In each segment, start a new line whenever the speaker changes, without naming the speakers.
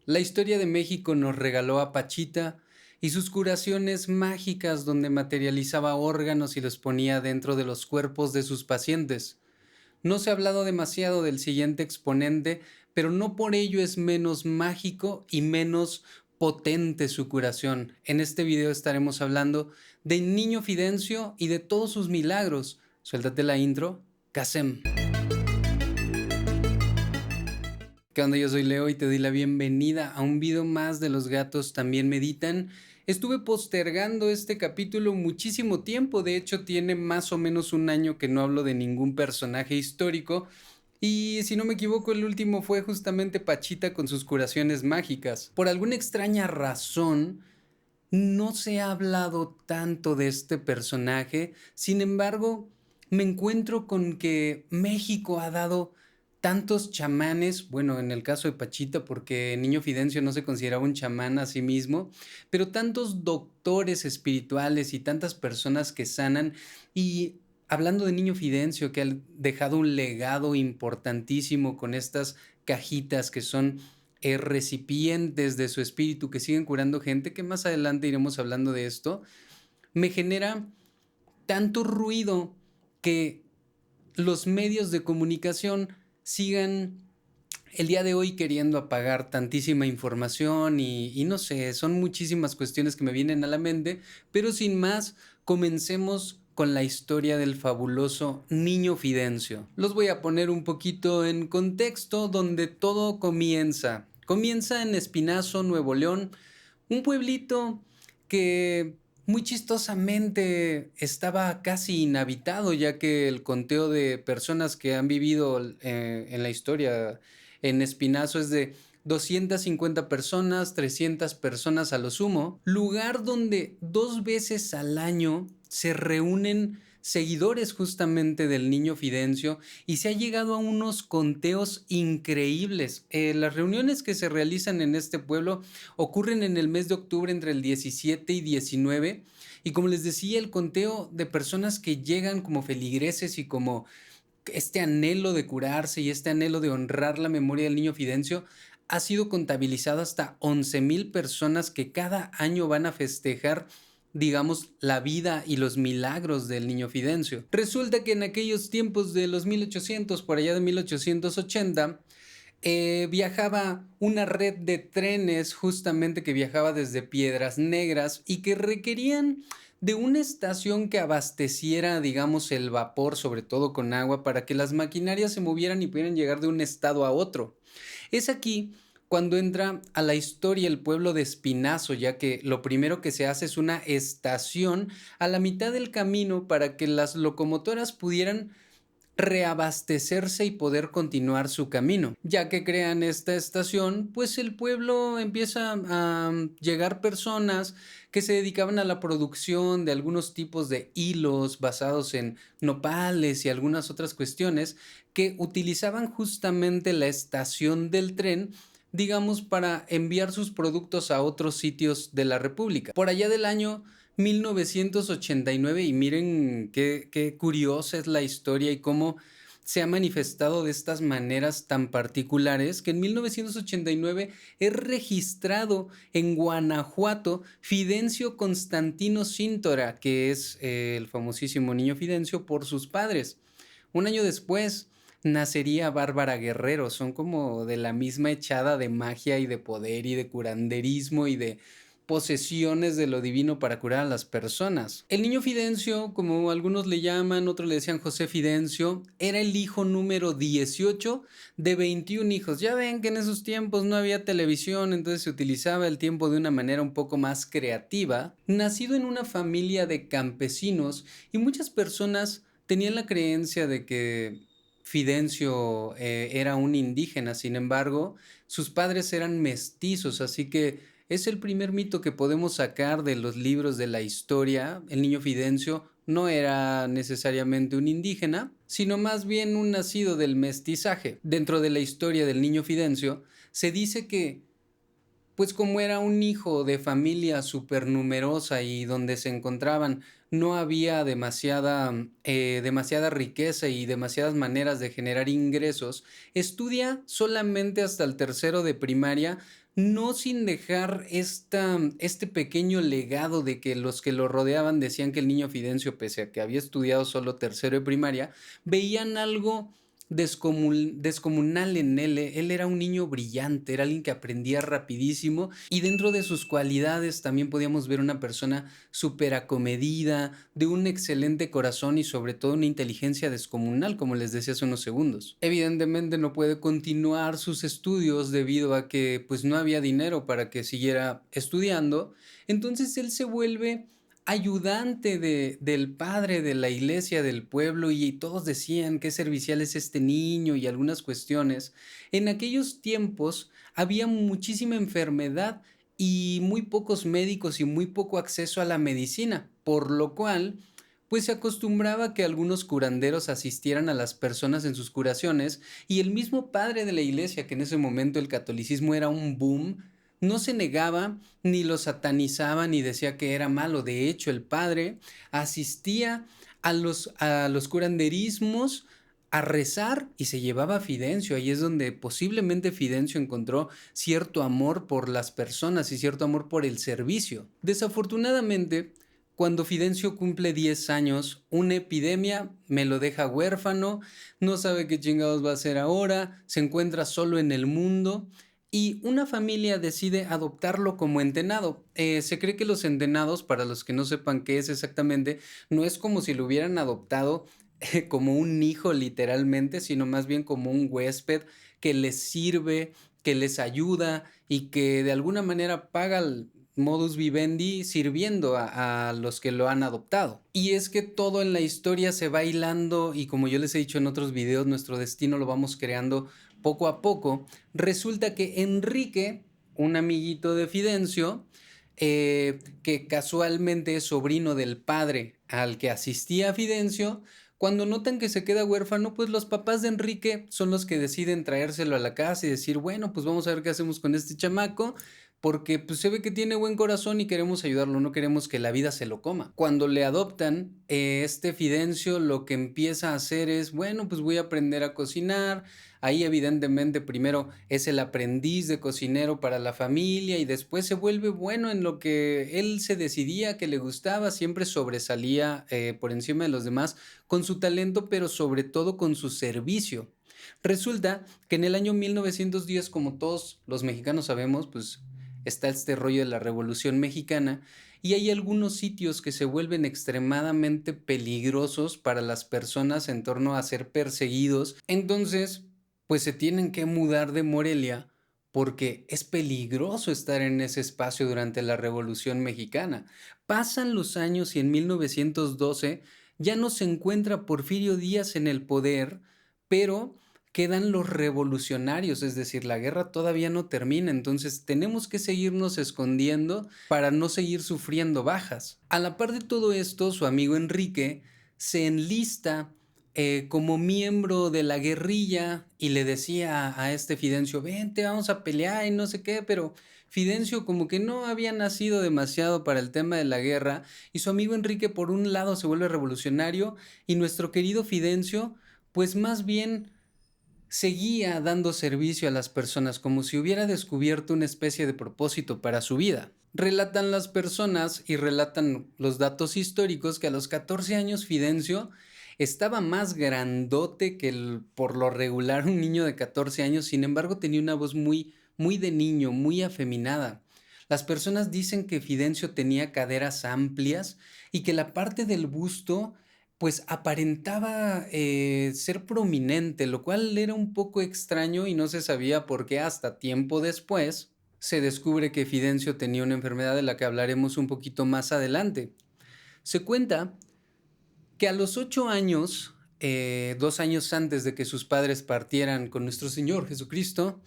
La historia de México nos regaló a Pachita y sus curaciones mágicas donde materializaba órganos y los ponía dentro de los cuerpos de sus pacientes. No se ha hablado demasiado del siguiente exponente, pero no por ello es menos mágico y menos potente su curación. En este video estaremos hablando de Niño Fidencio y de todos sus milagros. Suéltate la intro, Kasem. ¿Qué onda? Yo soy Leo y te doy la bienvenida a un video más de Los gatos también meditan. Estuve postergando este capítulo muchísimo tiempo, de hecho tiene más o menos un año que no hablo de ningún personaje histórico y si no me equivoco el último fue justamente Pachita con sus curaciones mágicas. Por alguna extraña razón no se ha hablado tanto de este personaje, sin embargo me encuentro con que México ha dado tantos chamanes, bueno, en el caso de Pachita, porque Niño Fidencio no se consideraba un chamán a sí mismo, pero tantos doctores espirituales y tantas personas que sanan. Y hablando de Niño Fidencio, que ha dejado un legado importantísimo con estas cajitas que son recipientes de su espíritu que siguen curando gente, que más adelante iremos hablando de esto, me genera tanto ruido que los medios de comunicación sigan el día de hoy queriendo apagar tantísima información y no sé, son muchísimas cuestiones que me vienen a la mente, pero sin más, comencemos con la historia del fabuloso Niño Fidencio. Los voy a poner un poquito en contexto donde todo comienza. Comienza en Espinazo, Nuevo León, un pueblito que muy chistosamente estaba casi inhabitado, ya que el conteo de personas que han vivido en la historia en Espinazo es de 250 personas, 300 personas a lo sumo, lugar donde 2 veces al año se reúnen seguidores justamente del Niño Fidencio y se ha llegado a unos conteos increíbles. Las reuniones que se realizan en este pueblo ocurren en el mes de octubre entre el 17 y 19 y como les decía, el conteo de personas que llegan como feligreses y como este anhelo de curarse y este anhelo de honrar la memoria del Niño Fidencio ha sido contabilizado hasta 11,000 personas que cada año van a festejar, digamos, la vida y los milagros del Niño Fidencio. Resulta que en aquellos tiempos de los 1800, por allá de 1880, viajaba una red de trenes justamente que viajaba desde Piedras Negras y que requerían de una estación que abasteciera, digamos, el vapor, sobre todo con agua, para que las maquinarias se movieran y pudieran llegar de un estado a otro. Es aquí cuando entra a la historia el pueblo de Espinazo, ya que lo primero que se hace es una estación a la mitad del camino para que las locomotoras pudieran reabastecerse y poder continuar su camino. Ya que crean esta estación, pues el pueblo empieza a llegar personas que se dedicaban a la producción de algunos tipos de hilos basados en nopales y algunas otras cuestiones que utilizaban justamente la estación del tren, digamos, para enviar sus productos a otros sitios de la República. Por allá del año 1989, y miren qué curiosa es la historia y cómo se ha manifestado de estas maneras tan particulares, que en 1989 es registrado en Guanajuato Fidencio Constantino Cíntora, que es el famosísimo Niño Fidencio por sus padres. Un año después nacería Bárbara Guerrero, son como de la misma echada de magia y de poder y de curanderismo y de posesiones de lo divino para curar a las personas. El Niño Fidencio, como algunos le llaman, otros le decían José Fidencio, era el hijo número 18 de 21 hijos. Ya ven que en esos tiempos no había televisión, entonces se utilizaba el tiempo de una manera un poco más creativa. Nacido en una familia de campesinos y muchas personas tenían la creencia de que Fidencio era un indígena, sin embargo, sus padres eran mestizos, así que es el primer mito que podemos sacar de los libros de la historia. El Niño Fidencio no era necesariamente un indígena, sino más bien un nacido del mestizaje. Dentro de la historia del Niño Fidencio, se dice que pues como era un hijo de familia supernumerosa y donde se encontraban no había demasiada riqueza y demasiadas maneras de generar ingresos, estudia solamente hasta el tercero de primaria, no sin dejar este pequeño legado de que los que lo rodeaban decían que el niño Fidencio, pese a que había estudiado solo tercero de primaria, veían algo descomunal en él. Él era un niño brillante, era alguien que aprendía rapidísimo y dentro de sus cualidades también podíamos ver una persona súper acomedida, de un excelente corazón y sobre todo una inteligencia descomunal, como les decía hace unos segundos. Evidentemente no puede continuar sus estudios debido a que pues no había dinero para que siguiera estudiando, entonces él se vuelve ayudante del padre de la iglesia del pueblo y todos decían qué servicial es este niño y algunas cuestiones. En aquellos tiempos había muchísima enfermedad y muy pocos médicos y muy poco acceso a la medicina, por lo cual pues se acostumbraba que algunos curanderos asistieran a las personas en sus curaciones y el mismo padre de la iglesia, que en ese momento el catolicismo era un boom, no se negaba ni lo satanizaba ni decía que era malo. De hecho, el padre asistía a los curanderismos a rezar y se llevaba a Fidencio. Ahí es donde posiblemente Fidencio encontró cierto amor por las personas y cierto amor por el servicio. Desafortunadamente, cuando Fidencio cumple 10 años, una epidemia me lo deja huérfano, no sabe qué chingados va a hacer ahora, se encuentra solo en el mundo y una familia decide adoptarlo como entenado. Se cree que los entenados, para los que no sepan qué es exactamente, no es como si lo hubieran adoptado como un hijo literalmente, sino más bien como un huésped que les sirve, que les ayuda y que de alguna manera paga el modus vivendi sirviendo a los que lo han adoptado. Y es que todo en la historia se va hilando y como yo les he dicho en otros videos, nuestro destino lo vamos creando poco a poco. Resulta que Enrique, un amiguito de Fidencio, que casualmente es sobrino del padre al que asistía a Fidencio, cuando notan que se queda huérfano, pues los papás de Enrique son los que deciden traérselo a la casa y decir, bueno, pues vamos a ver qué hacemos con este chamaco, porque pues se ve que tiene buen corazón y queremos ayudarlo, no queremos que la vida se lo coma. Cuando le adoptan, este Fidencio lo que empieza a hacer es, bueno, pues voy a aprender a cocinar. Ahí evidentemente primero es el aprendiz de cocinero para la familia y después se vuelve bueno en lo que él se decidía que le gustaba, siempre sobresalía por encima de los demás con su talento, pero sobre todo con su servicio. Resulta que en el año 1910, como todos los mexicanos sabemos, pues está este rollo de la Revolución Mexicana y hay algunos sitios que se vuelven extremadamente peligrosos para las personas en torno a ser perseguidos. Entonces, pues se tienen que mudar de Morelia porque es peligroso estar en ese espacio durante la Revolución Mexicana. Pasan los años y en 1912 ya no se encuentra Porfirio Díaz en el poder, pero quedan los revolucionarios, es decir, la guerra todavía no termina, entonces tenemos que seguirnos escondiendo para no seguir sufriendo bajas. A la par de todo esto, su amigo Enrique se enlista como miembro de la guerrilla y le decía a este Fidencio, vente, vamos a pelear y no sé qué, pero Fidencio como que no había nacido demasiado para el tema de la guerra y su amigo Enrique por un lado se vuelve revolucionario y nuestro querido Fidencio pues más bien seguía dando servicio a las personas como si hubiera descubierto una especie de propósito para su vida. Relatan las personas y relatan los datos históricos que a los 14 años Fidencio estaba más grandote que por lo regular un niño de 14 años, sin embargo tenía una voz muy de niño, muy afeminada. Las personas dicen que Fidencio tenía caderas amplias y que la parte del busto pues aparentaba ser prominente, lo cual era un poco extraño y no se sabía por qué hasta tiempo después se descubre que Fidencio tenía una enfermedad de la que hablaremos un poquito más adelante. Se cuenta que a los 8 años, 2 años antes de que sus padres partieran con nuestro Señor Jesucristo,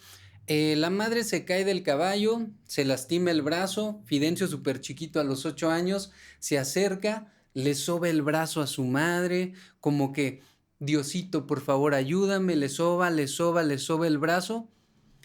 la madre se cae del caballo, se lastima el brazo, Fidencio súper chiquito a los 8 años, se acerca, le soba el brazo a su madre, como que, Diosito, por favor, ayúdame, le soba, le soba, le soba el brazo,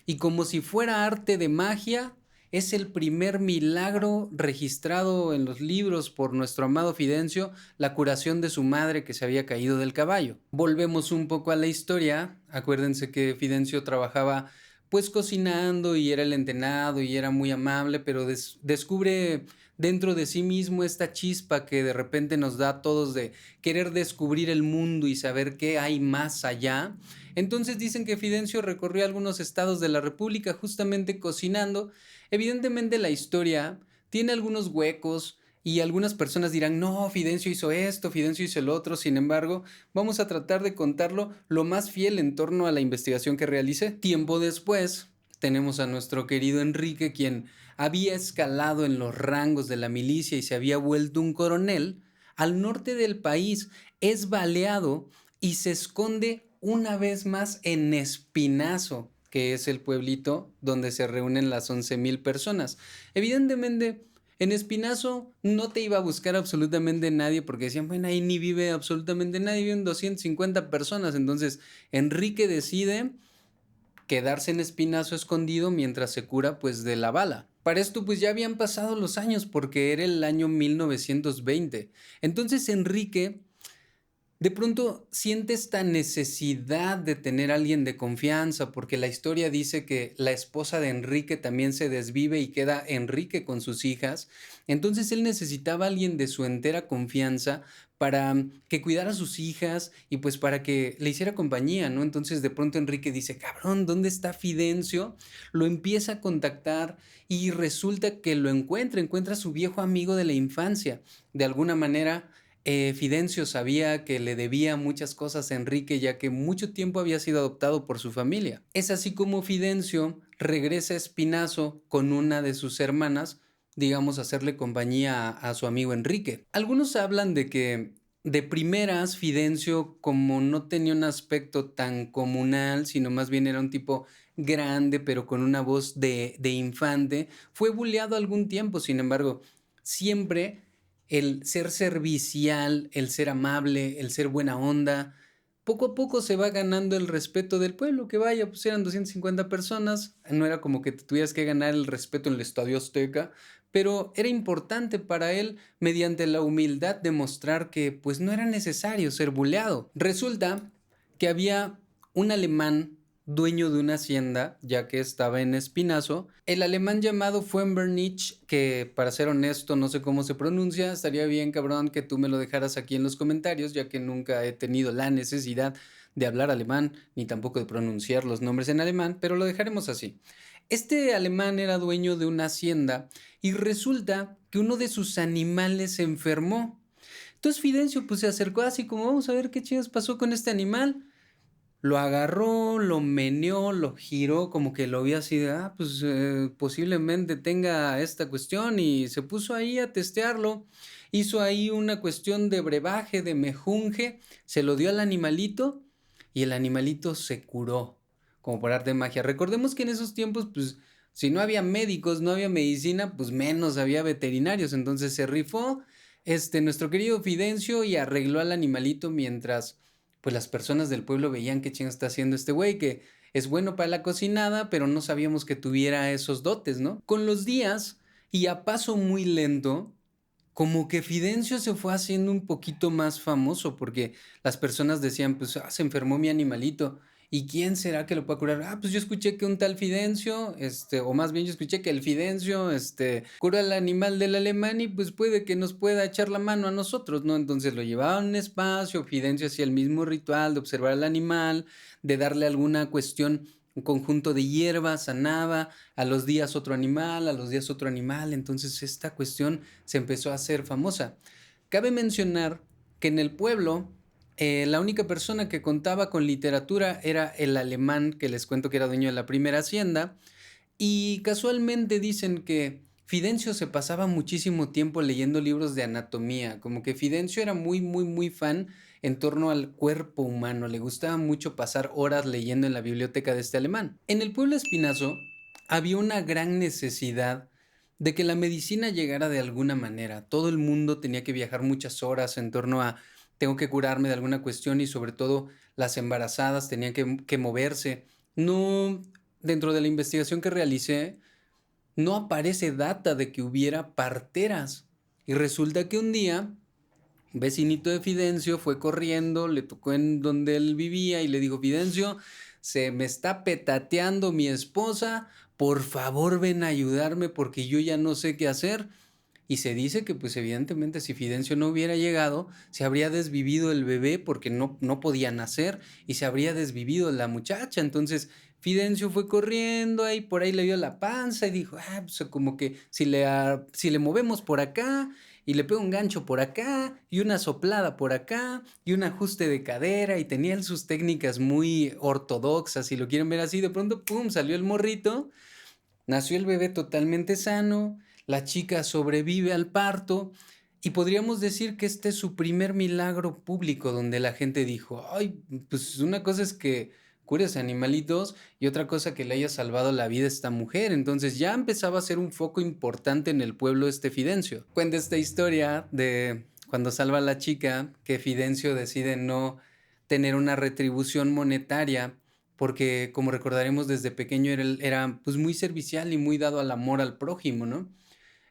y como si fuera arte de magia, es el primer milagro registrado en los libros por nuestro amado Fidencio, la curación de su madre que se había caído del caballo. Volvemos un poco a la historia, acuérdense que Fidencio trabajaba pues cocinando y era el entenado y era muy amable, pero descubre dentro de sí mismo esta chispa que de repente nos da a todos de querer descubrir el mundo y saber qué hay más allá. Entonces dicen que Fidencio recorrió algunos estados de la República justamente cocinando. Evidentemente la historia tiene algunos huecos y algunas personas dirán, no, Fidencio hizo esto, Fidencio hizo el otro. Sin embargo, vamos a tratar de contarlo lo más fiel en torno a la investigación que realicé. Tiempo después, tenemos a nuestro querido Enrique, quien había escalado en los rangos de la milicia y se había vuelto un coronel. Al norte del país es baleado y se esconde una vez más en Espinazo, que es el pueblito donde se reúnen las 11,000 personas. Evidentemente, en Espinazo no te iba a buscar absolutamente nadie porque decían, bueno, ahí ni vive absolutamente nadie, viven 250 personas. Entonces, Enrique decide quedarse en Espinazo escondido mientras se cura pues de la bala. Para esto pues ya habían pasado los años porque era el año 1920. Entonces Enrique de pronto siente esta necesidad de tener a alguien de confianza, porque la historia dice que la esposa de Enrique también se desvive y queda Enrique con sus hijas. Entonces él necesitaba a alguien de su entera confianza para que cuidara a sus hijas y pues para que le hiciera compañía, ¿no? Entonces de pronto Enrique dice, cabrón, ¿dónde está Fidencio? Lo empieza a contactar y resulta que lo encuentra a su viejo amigo de la infancia. De alguna manera Fidencio sabía que le debía muchas cosas a Enrique, ya que mucho tiempo había sido adoptado por su familia. Es así como Fidencio regresa a Espinazo con una de sus hermanas, digamos, a hacerle compañía a su amigo Enrique. Algunos hablan de que de primeras Fidencio, como no tenía un aspecto tan comunal, sino más bien era un tipo grande, pero con una voz de infante, fue bulleado algún tiempo. Sin embargo, siempre el ser servicial, el ser amable, el ser buena onda, poco a poco se va ganando el respeto del pueblo, que vaya, pues eran 250 personas, no era como que te tuvieras que ganar el respeto en el Estadio Azteca, pero era importante para él, mediante la humildad, demostrar que pues no era necesario ser buleado. Resulta que había un alemán dueño de una hacienda, ya que estaba en Espinazo, el alemán llamado Fuenbernich, que para ser honesto no sé cómo se pronuncia, estaría bien cabrón que tú me lo dejaras aquí en los comentarios, ya que nunca he tenido la necesidad de hablar alemán, ni tampoco de pronunciar los nombres en alemán, pero lo dejaremos así. Este alemán era dueño de una hacienda y resulta que uno de sus animales se enfermó. Entonces Fidencio pues se acercó así como vamos a ver qué chingas pasó con este animal. Lo agarró, lo meneó, lo giró, como que lo vio así de, pues posiblemente tenga esta cuestión y se puso ahí a testearlo. Hizo ahí una cuestión de brebaje, de mejunje, se lo dio al animalito y el animalito se curó, como por arte de magia. Recordemos que en esos tiempos, pues, si no había médicos, no había medicina, pues menos había veterinarios. Entonces se rifó nuestro querido Fidencio y arregló al animalito mientras pues las personas del pueblo veían qué chingo está haciendo este güey, que es bueno para la cocinada, pero no sabíamos que tuviera esos dotes, ¿no? Con los días y a paso muy lento, como que Fidencio se fue haciendo un poquito más famoso porque las personas decían, pues se enfermó mi animalito. ¿Y quién será que lo pueda curar? Pues yo escuché que un tal Fidencio, o más bien yo escuché que el Fidencio, cura al animal del alemán y pues puede que nos pueda echar la mano a nosotros, ¿no? Entonces lo llevaban a un espacio, Fidencio hacía el mismo ritual de observar al animal, de darle alguna cuestión, un conjunto de hierbas, sanaba, a los días otro animal, a los días otro animal. Entonces esta cuestión se empezó a hacer famosa. Cabe mencionar que en el pueblo la única persona que contaba con literatura era el alemán que les cuento que era dueño de la primera hacienda y casualmente dicen que Fidencio se pasaba muchísimo tiempo leyendo libros de anatomía, como que Fidencio era muy, muy, muy fan en torno al cuerpo humano, le gustaba mucho pasar horas leyendo en la biblioteca de este alemán. En el pueblo Espinazo había una gran necesidad de que la medicina llegara de alguna manera. Todo el mundo tenía que viajar muchas horas en torno a tengo que curarme de alguna cuestión y sobre todo las embarazadas tenían que moverse. No, dentro de la investigación que realicé, no aparece data de que hubiera parteras. Y resulta que un día, un vecinito de Fidencio fue corriendo, le tocó en donde él vivía y le dijo, Fidencio, se me está petateando mi esposa, por favor ven a ayudarme porque yo ya no sé qué hacer. Y se dice que pues evidentemente si Fidencio no hubiera llegado, se habría desvivido el bebé porque no podía nacer y se habría desvivido la muchacha. Entonces Fidencio fue corriendo ahí, por ahí le dio la panza y dijo, pues como que si le movemos por acá y le pego un gancho por acá y una soplada por acá y un ajuste de cadera, y tenía él sus técnicas muy ortodoxas, si lo quieren ver así, de pronto, pum, salió el morrito. Nació el bebé totalmente sano, la chica sobrevive al parto y podríamos decir que este es su primer milagro público donde la gente dijo, ay, pues una cosa es que cures animalitos y otra cosa que le haya salvado la vida a esta mujer. Entonces ya empezaba a ser un foco importante en el pueblo este Fidencio. Cuenta esta historia de cuando salva a la chica, que Fidencio decide no tener una retribución monetaria porque como recordaremos desde pequeño era pues muy servicial y muy dado al amor al prójimo, ¿no?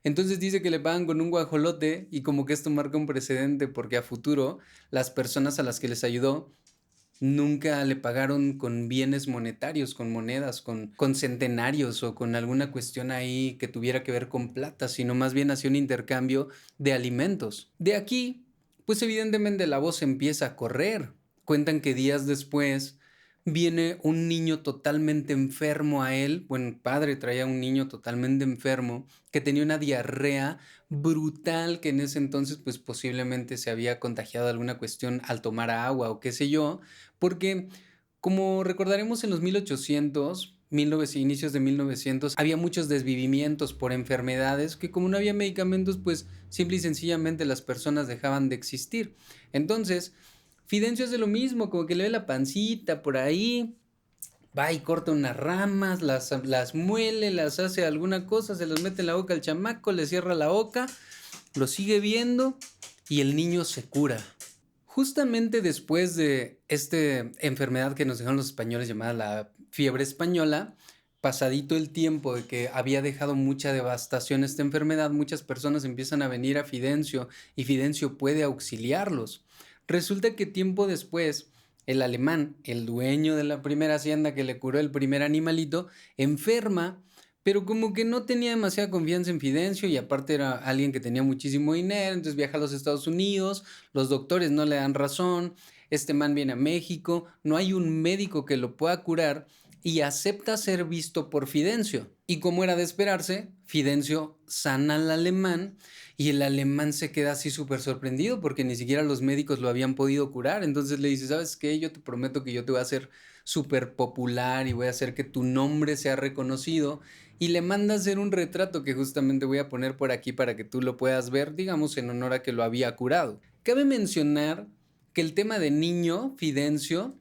Entonces dice que le pagan con un guajolote y como que esto marca un precedente porque a futuro las personas a las que les ayudó nunca le pagaron con bienes monetarios, con monedas, con centenarios o con alguna cuestión ahí que tuviera que ver con plata, sino más bien hacía un intercambio de alimentos. De aquí, pues evidentemente la voz empieza a correr. Cuentan que días después viene un niño totalmente enfermo a él. Bueno, el padre traía un niño totalmente enfermo que tenía una diarrea brutal, que en ese entonces pues posiblemente se había contagiado de alguna cuestión al tomar agua o qué sé yo, porque como recordaremos en los 1800, inicios de 1900, había muchos desvivimientos por enfermedades que como no había medicamentos, pues simple y sencillamente las personas dejaban de existir. Entonces, Fidencio hace lo mismo, como que le ve la pancita por ahí, va y corta unas ramas, las muele, las hace alguna cosa, se las mete en la boca al chamaco, le cierra la boca, lo sigue viendo y el niño se cura. Justamente después de esta enfermedad que nos dejaron los españoles llamada la fiebre española, pasadito el tiempo de que había dejado mucha devastación esta enfermedad, muchas personas empiezan a venir a Fidencio y Fidencio puede auxiliarlos. Resulta que tiempo después, el alemán, el dueño de la primera hacienda que le curó el primer animalito, enferma, pero como que no tenía demasiada confianza en Fidencio y aparte era alguien que tenía muchísimo dinero, entonces viaja a los Estados Unidos, los doctores no le dan razón, este man viene a México, no hay un médico que lo pueda curar y acepta ser visto por Fidencio. Y como era de esperarse, Fidencio sana al alemán y el alemán se queda así súper sorprendido porque ni siquiera los médicos lo habían podido curar. Entonces le dice, ¿sabes qué? Yo te prometo que yo te voy a hacer súper popular y voy a hacer que tu nombre sea reconocido. Y le manda a hacer un retrato que justamente voy a poner por aquí para que tú lo puedas ver, digamos, en honor a que lo había curado. Cabe mencionar que el tema de niño, Fidencio,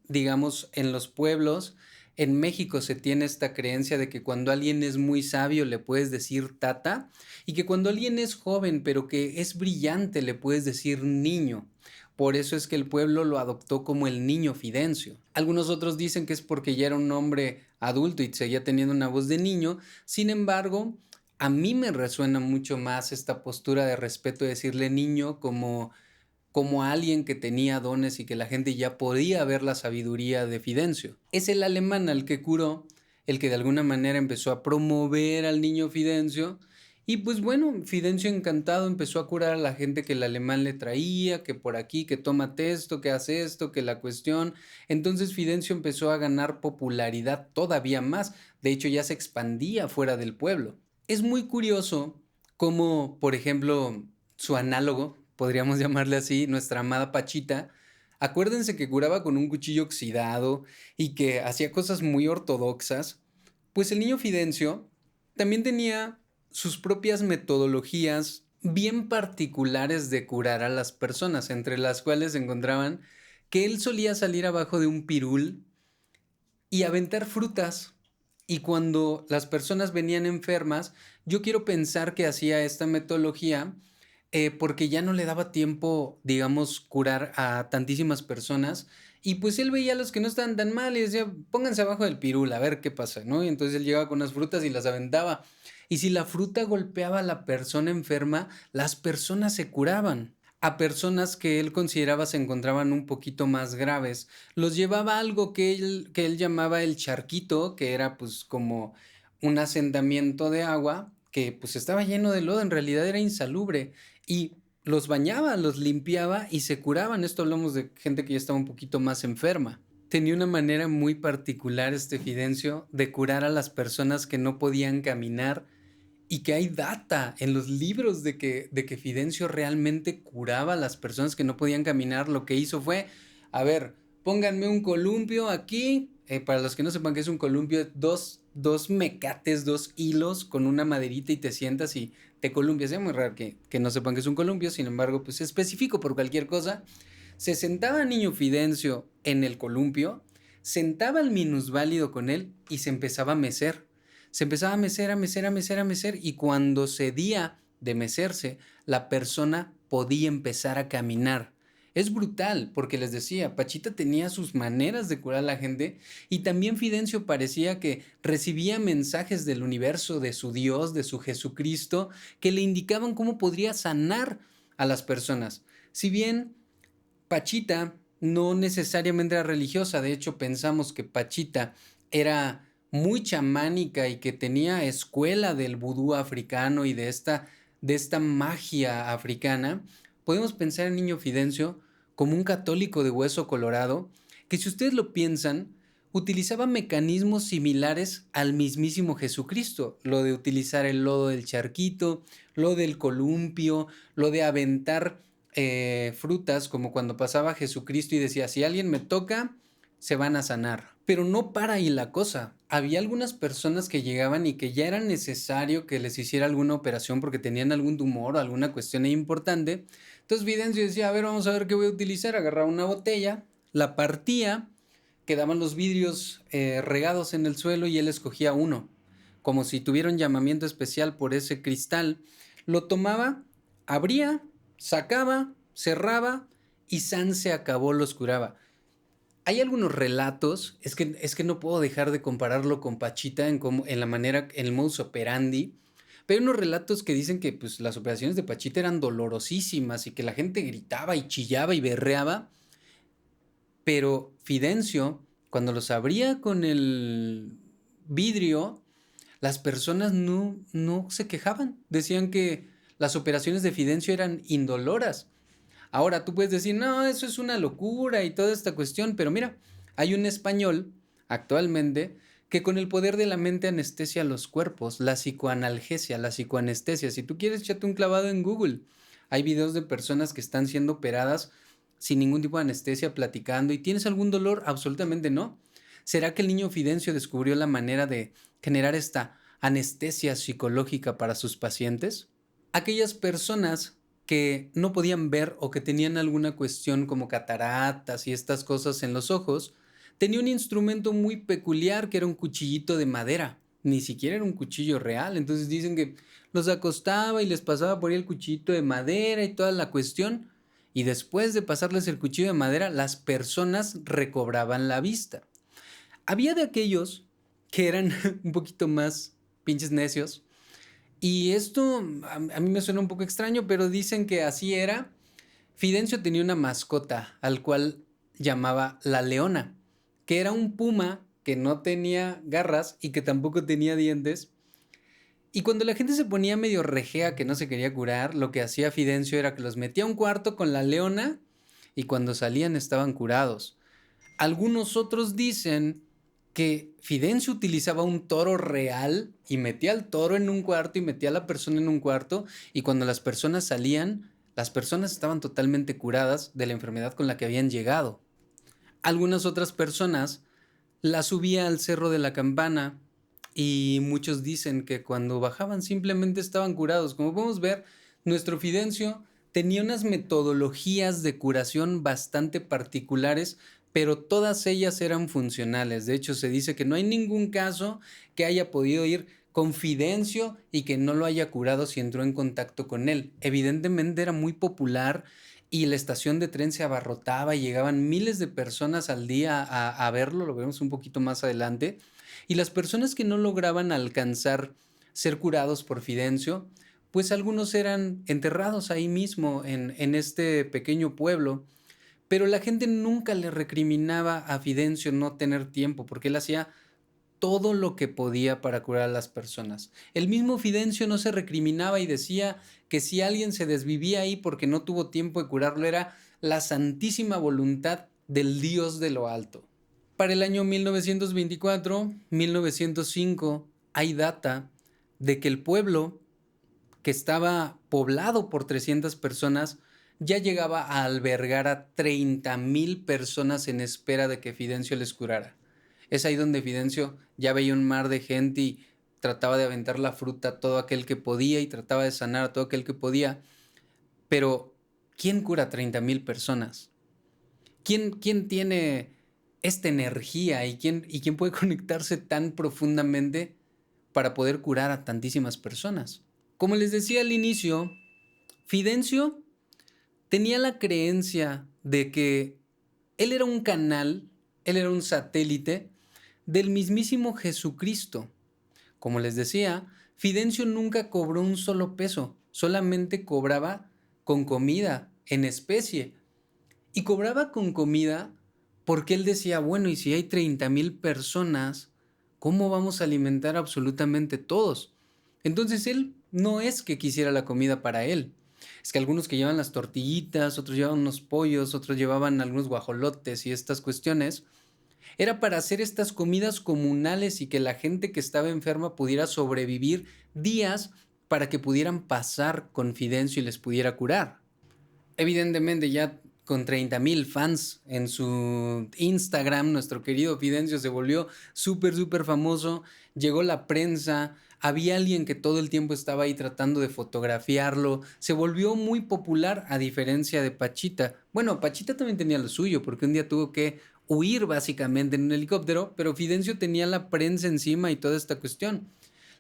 digamos, en los pueblos, en México se tiene esta creencia de que cuando alguien es muy sabio le puedes decir tata y que cuando alguien es joven pero que es brillante le puedes decir niño. Por eso es que el pueblo lo adoptó como el niño Fidencio. Algunos otros dicen que es porque ya era un hombre adulto y seguía teniendo una voz de niño. Sin embargo, a mí me resuena mucho más esta postura de respeto de decirle niño como a alguien que tenía dones y que la gente ya podía ver la sabiduría de Fidencio. Es el alemán al que curó, el que de alguna manera empezó a promover al niño Fidencio. Y pues bueno, Fidencio encantado empezó a curar a la gente que el alemán le traía, que por aquí, que tómate esto, que hace esto, que la cuestión. Entonces Fidencio empezó a ganar popularidad todavía más. De hecho, ya se expandía fuera del pueblo. Es muy curioso cómo, por ejemplo, su análogo, podríamos llamarle así, nuestra amada Pachita, acuérdense que curaba con un cuchillo oxidado y que hacía cosas muy ortodoxas, pues el niño Fidencio también tenía sus propias metodologías bien particulares de curar a las personas, entre las cuales se encontraban que él solía salir abajo de un pirul y aventar frutas. Y cuando las personas venían enfermas, yo quiero pensar que hacía esta metodología porque ya no le daba tiempo, digamos, curar a tantísimas personas. Y pues él veía a los que no estaban tan mal y decía, pónganse abajo del pirul, a ver qué pasa, ¿no? Y entonces él llegaba con unas frutas y las aventaba. Y si la fruta golpeaba a la persona enferma, las personas se curaban. a personas que él consideraba se encontraban un poquito más graves. Los llevaba a algo que él llamaba el charquito, que era pues como un asentamiento de agua que pues estaba lleno de lodo, en realidad era insalubre y los bañaba, los limpiaba y se curaban. Esto hablamos de gente que ya estaba un poquito más enferma. Tenía una manera muy particular este Fidencio de curar a las personas que no podían caminar y que hay data en los libros de que Fidencio realmente curaba a las personas que no podían caminar. Lo que hizo fue, a ver, pónganme un columpio aquí. Para los que no sepan qué es un columpio, dos mecates, dos hilos con una maderita y te sientas y te columpias. Es muy raro que no sepan qué es un columpio, sin embargo, pues específico por cualquier cosa. Se sentaba Niño Fidencio en el columpio, sentaba al minusválido con él y se empezaba a mecer. Se empezaba a mecer, a mecer, a mecer, a mecer, y cuando cedía de mecerse, la persona podía empezar a caminar. Es brutal, porque les decía, Pachita tenía sus maneras de curar a la gente y también Fidencio parecía que recibía mensajes del universo, de su Dios, de su Jesucristo, que le indicaban cómo podría sanar a las personas. Si bien Pachita no necesariamente era religiosa, de hecho pensamos que Pachita era muy chamánica y que tenía escuela del vudú africano y de esta magia africana. Podemos pensar en Niño Fidencio como un católico de hueso colorado que, si ustedes lo piensan, utilizaba mecanismos similares al mismísimo Jesucristo, lo de utilizar el lodo del charquito, lo del columpio, lo de aventar frutas, como cuando pasaba Jesucristo y decía, si alguien me toca, se van a sanar. Pero no para ahí la cosa. Había algunas personas que llegaban y que ya era necesario que les hiciera alguna operación porque tenían algún tumor o alguna cuestión importante. Entonces Videncio decía, a ver, vamos a ver qué voy a utilizar. Agarraba una botella, la partía, quedaban los vidrios regados en el suelo y él escogía uno, como si tuviera un llamamiento especial por ese cristal. Lo tomaba, abría, sacaba, cerraba y san se acabó, los curaba. Hay algunos relatos, es que no puedo dejar de compararlo con Pachita en la manera, en el modus operandi, pero hay unos relatos que dicen que pues, las operaciones de Pachita eran dolorosísimas y que la gente gritaba y chillaba y berreaba, pero Fidencio, cuando los abría con el vidrio, las personas no se quejaban, decían que las operaciones de Fidencio eran indoloras. Ahora tú puedes decir, no, eso es una locura y toda esta cuestión, pero mira, hay un español actualmente que con el poder de la mente anestesia los cuerpos, la psicoanalgesia, la psicoanestesia. Si tú quieres, échate un clavado en Google. Hay videos de personas que están siendo operadas sin ningún tipo de anestesia, platicando. ¿Y tienes algún dolor? Absolutamente no. ¿Será que el niño Fidencio descubrió la manera de generar esta anestesia psicológica para sus pacientes? Aquellas personas que no podían ver o que tenían alguna cuestión como cataratas y estas cosas en los ojos, tenía un instrumento muy peculiar que era un cuchillito de madera. Ni siquiera era un cuchillo real. Entonces dicen que los acostaba y les pasaba por ahí el cuchillito de madera y toda la cuestión. Y después de pasarles el cuchillo de madera, las personas recobraban la vista. Había de aquellos que eran un poquito más pinches necios. Y esto a mí me suena un poco extraño, pero dicen que así era. Fidencio tenía una mascota al cual llamaba la Leona, que era un puma que no tenía garras y que tampoco tenía dientes. Y cuando la gente se ponía medio rejea que no se quería curar, lo que hacía Fidencio era que los metía a un cuarto con la Leona y cuando salían estaban curados. Algunos otros dicen que Fidencio utilizaba un toro real y metía al toro en un cuarto y metía a la persona en un cuarto, y cuando las personas salían, las personas estaban totalmente curadas de la enfermedad con la que habían llegado. Algunas otras personas la subía al Cerro de la Campana y muchos dicen que cuando bajaban simplemente estaban curados. Como podemos ver, nuestro Fidencio tenía unas metodologías de curación bastante particulares, pero todas ellas eran funcionales. De hecho, se dice que no hay ningún caso que haya podido ir con Fidencio y que no lo haya curado si entró en contacto con él. Evidentemente era muy popular y la estación de tren se abarrotaba y llegaban miles de personas al día a verlo, lo veremos un poquito más adelante. Y las personas que no lograban alcanzar ser curados por Fidencio, pues algunos eran enterrados ahí mismo en este pequeño pueblo, pero la gente nunca le recriminaba a Fidencio no tener tiempo, porque él hacía todo lo que podía para curar a las personas. El mismo Fidencio no se recriminaba y decía que si alguien se desvivía ahí porque no tuvo tiempo de curarlo era la santísima voluntad del Dios de lo alto. Para el año 1924-1905 hay data de que el pueblo, que estaba poblado por 300 personas, ya llegaba a albergar a 30,000 personas en espera de que Fidencio les curara. Es ahí donde Fidencio ya veía un mar de gente y trataba de aventar la fruta a todo aquel que podía y trataba de sanar a todo aquel que podía. Pero, ¿quién cura 30,000 personas? ¿Quién tiene esta energía y quién puede conectarse tan profundamente para poder curar a tantísimas personas? Como les decía al inicio, Fidencio tenía la creencia de que él era un canal, él era un satélite del mismísimo Jesucristo. Como les decía, Fidencio nunca cobró un solo peso, solamente cobraba con comida, en especie. Y cobraba con comida porque él decía, bueno, y si hay 30,000 personas, ¿cómo vamos a alimentar absolutamente todos? Entonces él no es que quisiera la comida para él. Es que algunos que llevan las tortillitas, otros llevaban unos pollos, otros llevaban algunos guajolotes y estas cuestiones, era para hacer estas comidas comunales y que la gente que estaba enferma pudiera sobrevivir días para que pudieran pasar con Fidencio y les pudiera curar. Evidentemente ya con 30,000 fans en su Instagram, nuestro querido Fidencio se volvió súper famoso, llegó la prensa, había alguien que todo el tiempo estaba ahí tratando de fotografiarlo, se volvió muy popular a diferencia de Pachita. Bueno, Pachita también tenía lo suyo porque un día tuvo que huir básicamente en un helicóptero, pero Fidencio tenía la prensa encima y toda esta cuestión.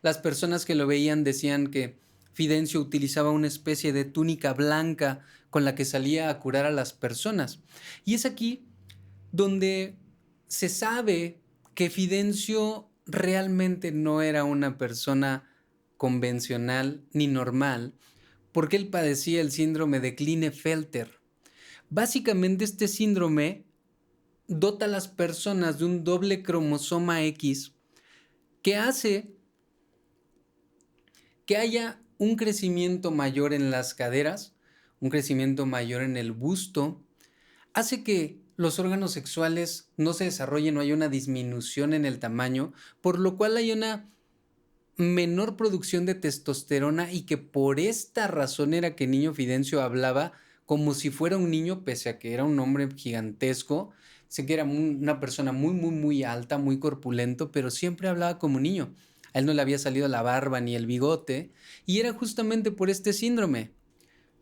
Las personas que lo veían decían que Fidencio utilizaba una especie de túnica blanca con la que salía a curar a las personas. Y es aquí donde se sabe que Fidencio realmente no era una persona convencional ni normal, porque él padecía el síndrome de Klinefelter. Básicamente este síndrome dota a las personas de un doble cromosoma X que hace que haya un crecimiento mayor en las caderas, un crecimiento mayor en el busto, hace que los órganos sexuales no se desarrollen o haya una disminución en el tamaño, por lo cual hay una menor producción de testosterona y que por esta razón era que Niño Fidencio hablaba como si fuera un niño, pese a que era un hombre gigantesco. Sé que era una persona muy alta, muy corpulento, pero siempre hablaba como niño. A él no le había salido la barba ni el bigote, y era justamente por este síndrome.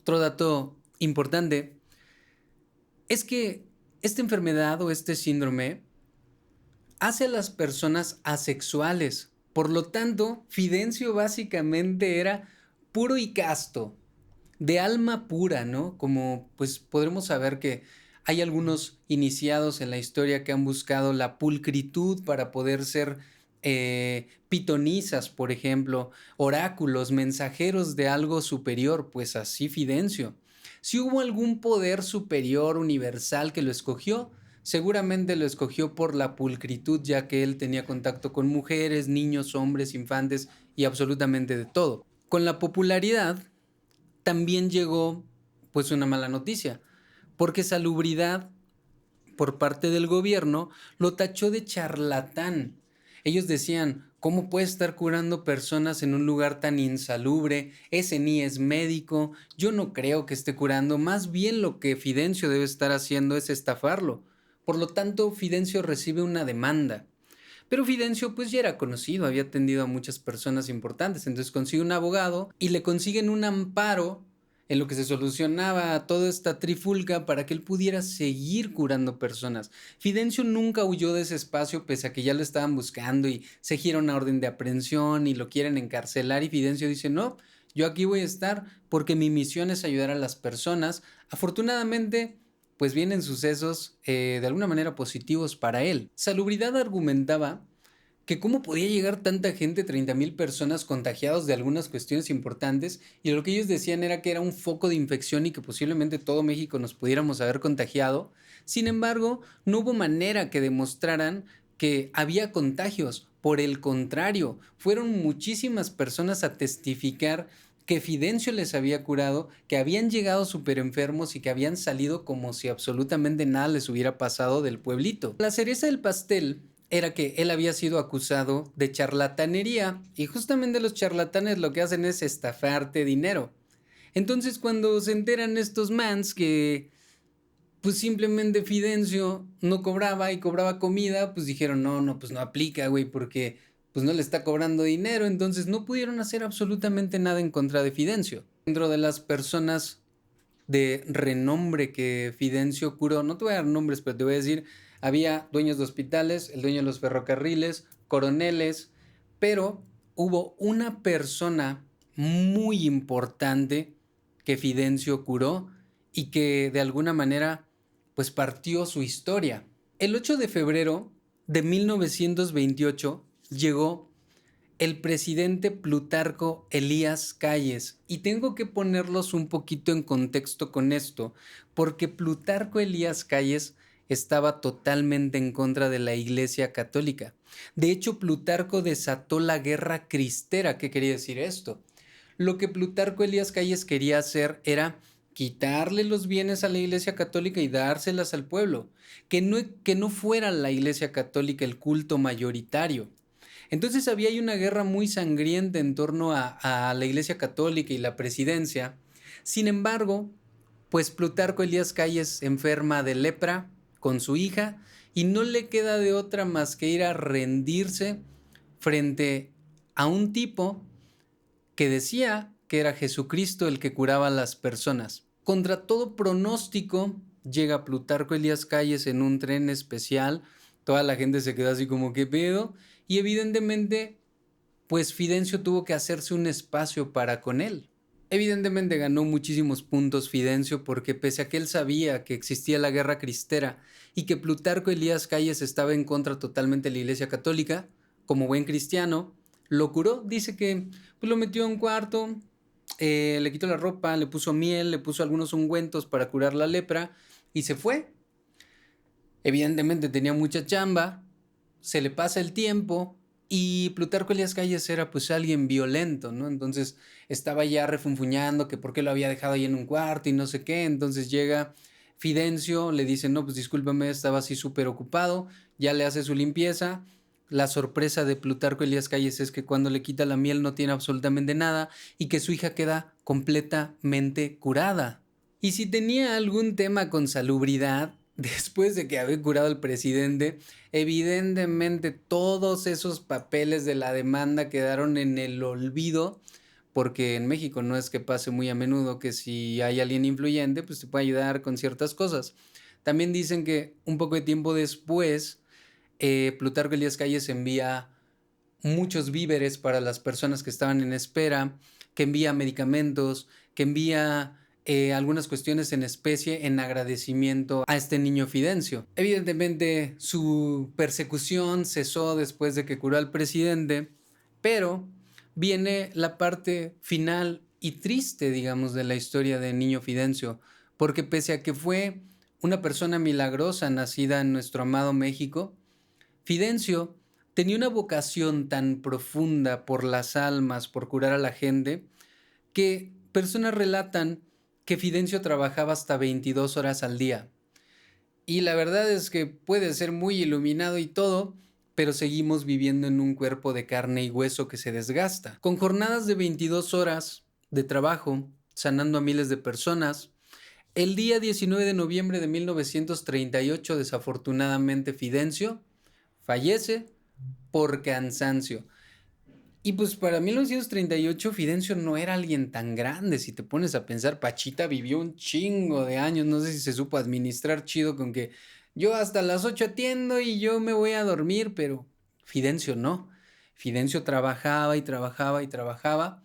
Otro dato importante es que esta enfermedad o este síndrome hace a las personas asexuales. Por lo tanto, Fidencio básicamente era puro y casto, de alma pura, ¿no? Como pues podremos saber que hay algunos iniciados en la historia que han buscado la pulcritud para poder ser pitonisas, por ejemplo, oráculos, mensajeros de algo superior, pues así Fidencio. Si hubo algún poder superior universal que lo escogió, seguramente lo escogió por la pulcritud, ya que él tenía contacto con mujeres, niños, hombres, infantes y absolutamente de todo. Con la popularidad también llegó pues una mala noticia, porque Salubridad por parte del gobierno lo tachó de charlatán. Ellos decían, ¿cómo puede estar curando personas en un lugar tan insalubre? Ese ni es médico, yo no creo que esté curando, más bien lo que Fidencio debe estar haciendo es estafarlo. Por lo tanto, Fidencio recibe una demanda. Pero Fidencio pues ya era conocido, había atendido a muchas personas importantes, entonces consigue un abogado y le consiguen un amparo en lo que se solucionaba toda esta trifulca para que él pudiera seguir curando personas. Fidencio nunca huyó de ese espacio pese a que ya lo estaban buscando y se gira una orden de aprehensión y lo quieren encarcelar y Fidencio dice no, yo aquí voy a estar porque mi misión es ayudar a las personas. Afortunadamente pues vienen sucesos de alguna manera positivos para él. Salubridad argumentaba que cómo podía llegar tanta gente, 30,000 personas contagiados de algunas cuestiones importantes, y lo que ellos decían era que era un foco de infección y que posiblemente todo México nos pudiéramos haber contagiado. Sin embargo, no hubo manera que demostraran que había contagios. Por el contrario, fueron muchísimas personas a testificar que Fidencio les había curado, que habían llegado súper enfermos y que habían salido como si absolutamente nada les hubiera pasado del pueblito. La cereza del pastel era que él había sido acusado de charlatanería, y justamente los charlatanes lo que hacen es estafarte dinero. Entonces, cuando se enteran estos mans que pues simplemente Fidencio no cobraba y cobraba comida, pues dijeron, no, no, pues no aplica, güey, porque pues no le está cobrando dinero. Entonces no pudieron hacer absolutamente nada en contra de Fidencio. Dentro de las personas de renombre que Fidencio curó, no te voy a dar nombres, pero te voy a decir, había dueños de hospitales, el dueño de los ferrocarriles, coroneles, pero hubo una persona muy importante que Fidencio curó y que de alguna manera pues partió su historia. El 8 de febrero de 1928 llegó el presidente Plutarco Elías Calles. Y tengo que ponerlos un poquito en contexto con esto, porque Plutarco Elías Calles estaba totalmente en contra de la Iglesia Católica. De hecho, Plutarco desató la guerra cristera. ¿Qué quería decir esto? Lo que Plutarco Elías Calles quería hacer era quitarle los bienes a la Iglesia Católica y dárselas al pueblo, que no fuera la Iglesia Católica el culto mayoritario. Entonces había ahí una guerra muy sangrienta en torno a la Iglesia Católica y la presidencia. Sin embargo, pues Plutarco Elías Calles enferma de lepra con su hija y no le queda de otra más que ir a rendirse frente a un tipo que decía que era Jesucristo el que curaba a las personas. Contra todo pronóstico, llega Plutarco Elías Calles en un tren especial. Toda la gente se quedó así como, ¿qué pedo? Y evidentemente, pues Fidencio tuvo que hacerse un espacio para con él. Evidentemente ganó muchísimos puntos Fidencio porque pese a que él sabía que existía la guerra cristera y que Plutarco Elías Calles estaba en contra totalmente de la Iglesia Católica, como buen cristiano, lo curó. Dice que pues, lo metió en un cuarto, le quitó la ropa, le puso miel, le puso algunos ungüentos para curar la lepra y se fue. Evidentemente tenía mucha chamba, se le pasa el tiempo y Plutarco Elías Calles era pues alguien violento, ¿no? Entonces estaba ya refunfuñando que por qué lo había dejado ahí en un cuarto y no sé qué. Entonces llega Fidencio, le dice, no, pues discúlpame, estaba así súper ocupado, ya le hace su limpieza. La sorpresa de Plutarco Elías Calles es que cuando le quita la miel no tiene absolutamente nada y que su hija queda completamente curada. Y si tenía algún tema con salubridad, después de que había curado al presidente, evidentemente todos esos papeles de la demanda quedaron en el olvido, porque en México no es que pase muy a menudo que si hay alguien influyente, pues te puede ayudar con ciertas cosas. También dicen que un poco de tiempo después, Plutarco Elías Calles envía muchos víveres para las personas que estaban en espera, que envía medicamentos, que envía algunas cuestiones en especie en agradecimiento a este niño Fidencio. Evidentemente su persecución cesó después de que curó al presidente, pero viene la parte final y triste, digamos, de la historia de niño Fidencio, porque pese a que fue una persona milagrosa nacida en nuestro amado México, Fidencio tenía una vocación tan profunda por las almas, por curar a la gente, que personas relatan que Fidencio trabajaba hasta 22 horas al día. Y la verdad es que puede ser muy iluminado y todo, pero seguimos viviendo en un cuerpo de carne y hueso que se desgasta. Con jornadas de 22 horas de trabajo, sanando a miles de personas, el día 19 de noviembre de 1938, desafortunadamente, Fidencio fallece por cansancio. Y pues para 1938 Fidencio no era alguien tan grande. Si te pones a pensar, Pachita vivió un chingo de años. No sé si se supo administrar chido con que yo hasta las 8 atiendo y yo me voy a dormir, pero Fidencio no. Fidencio trabajaba y trabajaba y trabajaba.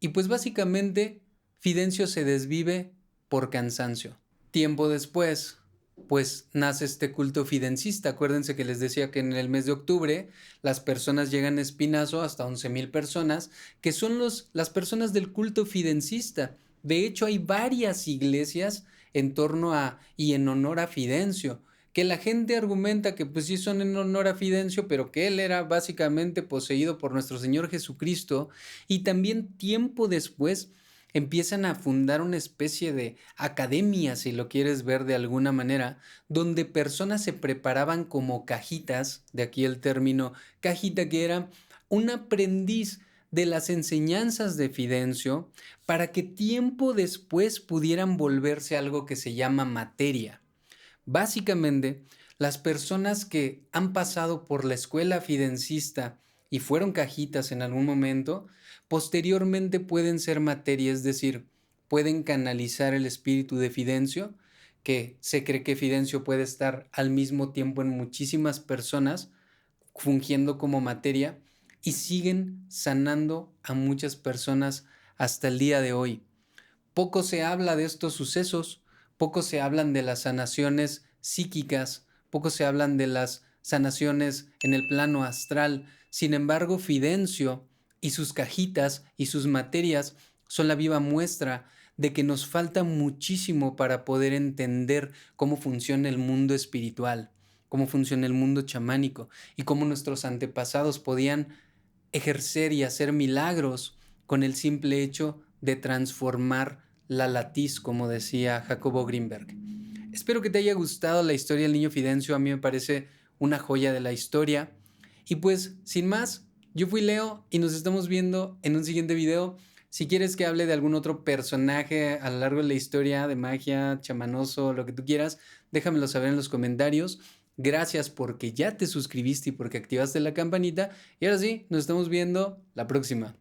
Y pues básicamente Fidencio se desvive por cansancio. Tiempo después, pues nace este culto fidencista. Acuérdense que les decía que en el mes de octubre las personas llegan a Espinazo, hasta 11,000 personas, que son las personas del culto fidencista. De hecho, hay varias iglesias en torno a y en honor a Fidencio, que la gente argumenta que pues sí son en honor a Fidencio, pero que él era básicamente poseído por nuestro Señor Jesucristo, y también tiempo después empiezan a fundar una especie de academia, si lo quieres ver de alguna manera, donde personas se preparaban como cajitas, de aquí el término cajita, que era un aprendiz de las enseñanzas de Fidencio, para que tiempo después pudieran volverse algo que se llama materia. Básicamente, las personas que han pasado por la escuela fidencista y fueron cajitas en algún momento, posteriormente pueden ser materia, es decir, pueden canalizar el espíritu de Fidencio, que se cree que Fidencio puede estar al mismo tiempo en muchísimas personas, fungiendo como materia, y siguen sanando a muchas personas hasta el día de hoy. Poco se habla de estos sucesos, poco se hablan de las sanaciones psíquicas, poco se hablan de las sanaciones en el plano astral. Sin embargo, Fidencio y sus cajitas y sus materias son la viva muestra de que nos falta muchísimo para poder entender cómo funciona el mundo espiritual, cómo funciona el mundo chamánico y cómo nuestros antepasados podían ejercer y hacer milagros con el simple hecho de transformar la latiz, como decía Jacobo Greenberg. Espero que te haya gustado la historia del niño Fidencio. A mí me parece una joya de la historia. Y pues, sin más, yo fui Leo y nos estamos viendo en un siguiente video. Si quieres que hable de algún otro personaje a lo largo de la historia de magia, chamanoso, lo que tú quieras, déjamelo saber en los comentarios. Gracias porque ya te suscribiste y porque activaste la campanita. Y ahora sí, nos estamos viendo la próxima.